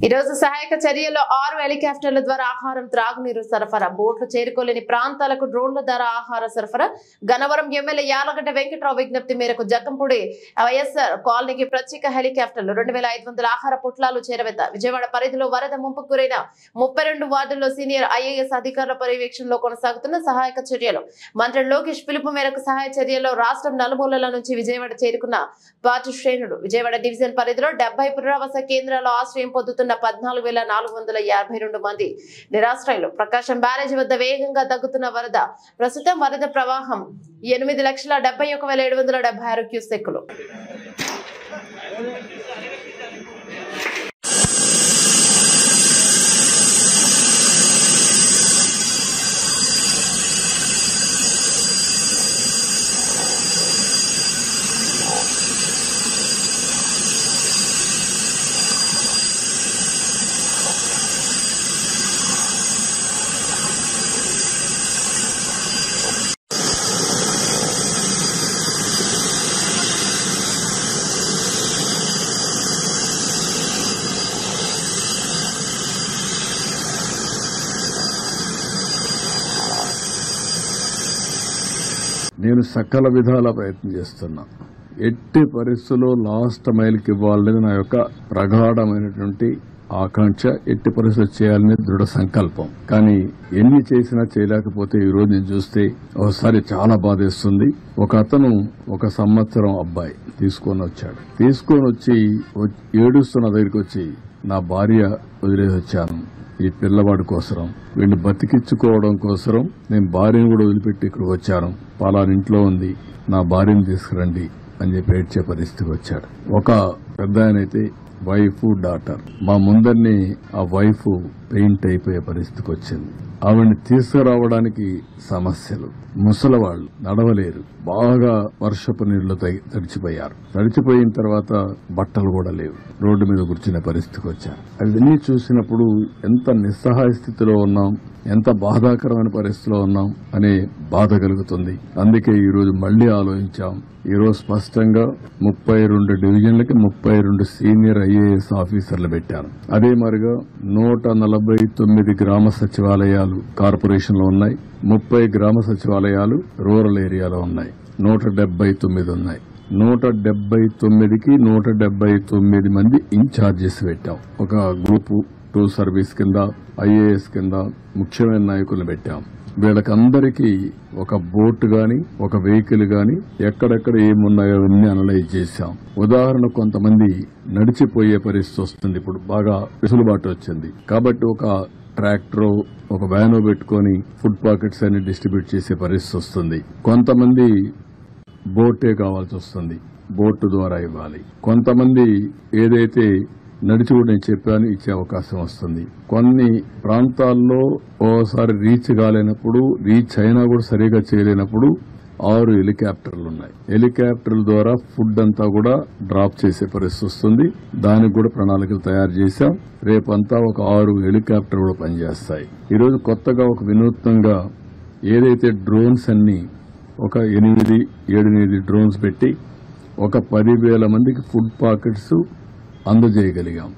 ఈ రోజు సహాయక చర్యల్లో 6 హెలికాప్టర్ల ద్వారా ఆహారం త్రాగునీరు సరఫరా బోట్లు చేరుకోలేని ప్రాంతాలకు డ్రోన్ల ద్వారా ఆహార సరఫరా గన్నవరం ఎమ్మెల్యే యాలగడ్డ వెంకట్రావు విజ్ఞప్తి మేరకు జక్కంపూడి వైఎస్ఆర్ కాలనీకి ప్రత్యేక హెలికాప్టర్లు 2500 ఆహార పొట్లాలు చేరవేత విజయవాడ పరిధిలో వరద ముంపుకు గురైన 32 వార్డుల్లో సీనియర్ ఐఏఎస్ అధికారుల పర్యవేక్షణలో కొనసాగుతున్న సహాయక చర్యలు మంత్రి లోకేష్ పిలుపు మేరకు సహాయ చర్యల్లో రాష్ట్రం నలుమూలల నుంచి విజయవాడ చేరుకున్న పార్టీ శ్రేణులు విజయవాడ డివిజన్ పరిధిలో 70 పునరావాస కేంద్రాల్లో ఆశ్రయం పొందుతున్న 14,452 మంది నిరాశ్రయులు ప్రకాశం బ్యారేజీ వద్ద వేగంగా తగ్గుతున్న వరద ప్రస్తుతం వరద ప్రవాహం 8,71,776 క్యూసెక్కులు నేను సకల విధాల ప్రయత్నం చేస్తున్నా. ఎట్టి పరిస్థితుల్లో లాస్ట్ మైల్కి ఇవ్వాలనేది నా యొక్క ప్రగాఢమైనటువంటి ఆకాంక్ష. ఎట్టి పరిస్థితులు చేయాలనే దృఢ సంకల్పం. కానీ ఎన్ని చేసినా చేయలేకపోతే ఈ రోజు నేను చూస్తే ఒకసారి చాలా బాధేస్తుంది. ఒక అతను 1 సంవత్సరం అబ్బాయి తీసుకొని వచ్చాడు. తీసుకొని వచ్చి ఏడుస్తున్న దగ్గరికి వచ్చి నా భార్య వదిలేసి వచ్చాను ఈ పిల్లవాడి కోసం, వీడిని బతికించుకోవడం కోసం నేను భార్యను కూడా వదిలిపెట్టి ఇక్కడికి వచ్చాను. పలానా ఇంట్లో ఉంది, నా భార్యను తీసుకురండి అని చెప్పి ఏడ్చే పరిస్థితికి వచ్చాడు. ఒక పెద్ద ఆయనైతే వైఫ్ డాటర్ మా ముందరిని ఆ వైఫ్ పెయింట్ అయిపోయే పరిస్థితికి వచ్చింది. ఆవిడ్ని తీసుకురావడానికి సమస్యలు. ముసలివాళ్లు నడవలేరు. బాగా వర్షపు నీళ్లు తడిచిపోయారు. తడిచిపోయిన తర్వాత బట్టలు కూడా లేవు. రోడ్డు మీద కూర్చునే పరిస్థితికి వచ్చారు. అవన్నీ చూసినప్పుడు ఎంత నిస్సహాయ స్థితిలో ఉన్నాం, ఎంత బాధాకరమైన పరిస్థితిలో ఉన్నాం అనే బాధ కలుగుతుంది. అందుకే ఈ రోజు మళ్లీ ఆలోచించాం. ఈ రోజు స్పష్టంగా 32 డివిజన్లకి 32 సీనియర్ ఐఏఎస్ ఆఫీసర్లు పెట్టారు. అదే మరిగా 149 గ్రామ సచివాలయాలు కార్పొరేషన్ లో ఉన్నాయి. 30 గ్రామ సచివాలయాలు రూరల్ ఏరియాలో ఉన్నాయి. 179 ఉన్నాయి. 179కి 179 మంది ఇన్ఛార్జెస్ పెట్టాం. ఒక గ్రూప్ 2 సర్వీస్ కింద ఐఏఎస్ కింద ముఖ్యమైన నాయకులను పెట్టాం. వీళ్ళకందరికీ ఒక బోట్ గాని ఒక వెహికల్ గాని ఎక్కడెక్కడ ఏమున్నాయో అవన్నీ అనలైజ్ చేశాం. ఉదాహరణ కొంతమంది నడిచిపోయే పరిస్థితి వస్తుంది. ఇప్పుడు బాగా వెసులుబాటు వచ్చింది కాబట్టి ఒక ట్రాక్టర్ ఒక వ్యానో పెట్టుకుని ఫుడ్ పాకెట్స్ అన్ని డిస్ట్రిబ్యూట్ చేసే పరిస్థితి వస్తుంది. కొంతమంది బోటే కావాల్సి వస్తుంది, బోట్ ద్వారా ఇవ్వాలి. కొంతమంది ఏదైతే నడిచి కూడా నేను చెప్పాను ఇచ్చే అవకాశం వస్తుంది. కొన్ని ప్రాంతాల్లో ఓసారి రీచ్ కాలేనప్పుడు, రీచ్ అయినా కూడా సరిగా చేయలేనప్పుడు 6 హెలికాప్టర్లు ఉన్నాయి. హెలికాప్టర్ల ద్వారా ఫుడ్ అంతా కూడా డ్రాప్ చేసే పరిస్థితి వస్తుంది. దానికి కూడా ప్రణాళికలు తయారు చేశాం. రేపంతా ఒక 6 హెలికాప్టర్ కూడా పనిచేస్తాయి. ఈరోజు కొత్తగా ఒక వినూత్నంగా ఏదైతే డ్రోన్స్ అన్ని ఒక 8 డ్రోన్స్ పెట్టి ఒక 10,000 మందికి ఫుడ్ పాకెట్స్ అందజేయగలిగాం.